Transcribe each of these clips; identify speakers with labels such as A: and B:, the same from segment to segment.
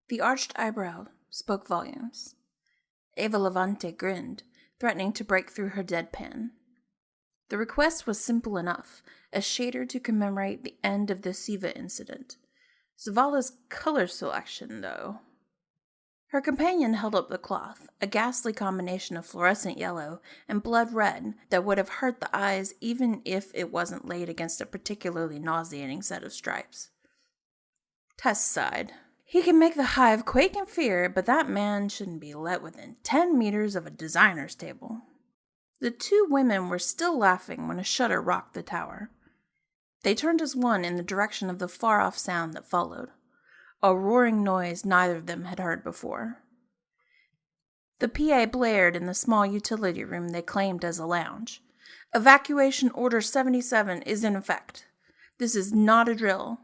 A: The arched eyebrow spoke volumes. Eva Levante grinned, threatening to break through her deadpan. The request was simple enough, a shader to commemorate the end of the Siva incident. Zavala's color selection, though. Her companion held up the cloth, a ghastly combination of fluorescent yellow and blood red that would have hurt the eyes even if it wasn't laid against a particularly nauseating set of stripes. Tess sighed. He can make the hive quake in fear, but that man shouldn't be let within 10 meters of a designer's table. The two women were still laughing when a shudder rocked the tower. They turned as one in the direction of the far-off sound that followed, a roaring noise neither of them had heard before. The PA blared in the small utility room they claimed as a lounge. Evacuation Order 77 is in effect. This is not a drill.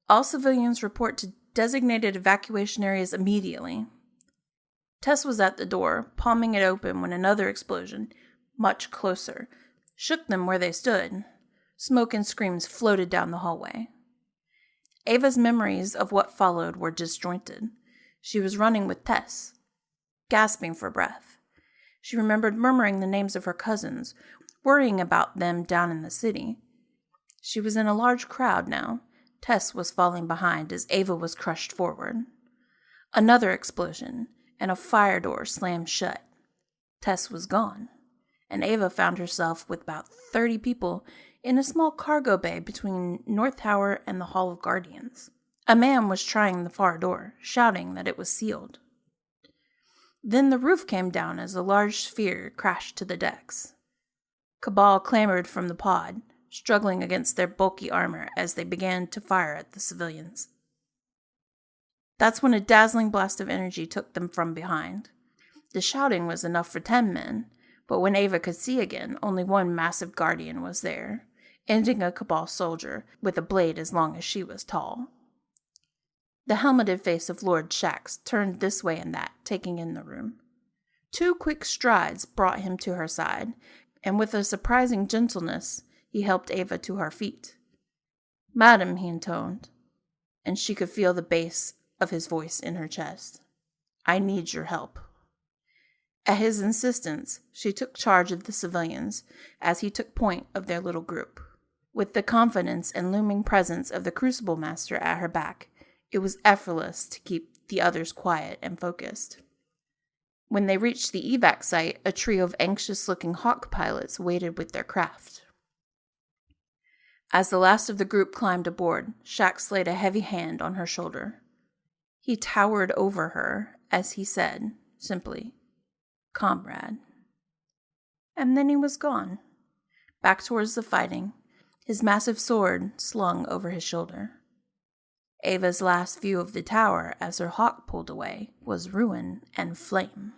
A: All civilians report to designated evacuation areas immediately. Tess was at the door, palming it open when another explosion, much closer, shook them where they stood. Smoke and screams floated down the hallway. Ava's memories of what followed were disjointed. She was running with Tess, gasping for breath. She remembered murmuring the names of her cousins, worrying about them down in the city. She was in a large crowd now. Tess was falling behind as Ava was crushed forward. Another explosion, and a fire door slammed shut. Tess was gone, and Ava found herself with about 30 people in a small cargo bay between North Tower and the Hall of Guardians. A man was trying the far door, shouting that it was sealed. Then the roof came down as a large sphere crashed to the decks. Cabal clambered from the pod, struggling against their bulky armor as they began to fire at the civilians. That's when a dazzling blast of energy took them from behind. The shouting was enough for 10 men, but when Ava could see again, only one massive guardian was there, ending a Cabal soldier with a blade as long as she was tall. The helmeted face of Lord Shax turned this way and that, taking in the room. 2 quick strides brought him to her side, and with a surprising gentleness, he helped Ava to her feet. "Madam," he intoned, and she could feel the bass of his voice in her chest. "I need your help." At his insistence, she took charge of the civilians as he took point of their little group. With the confidence and looming presence of the Crucible Master at her back, it was effortless to keep the others quiet and focused. When they reached the evac site, a trio of anxious-looking Hawk pilots waited with their craft. As the last of the group climbed aboard, Shax laid a heavy hand on her shoulder. He towered over her as he said, simply, "Comrade." And then he was gone, back towards the fighting, his massive sword slung over his shoulder. Ava's last view of the tower as her Hawk pulled away was ruin and flame.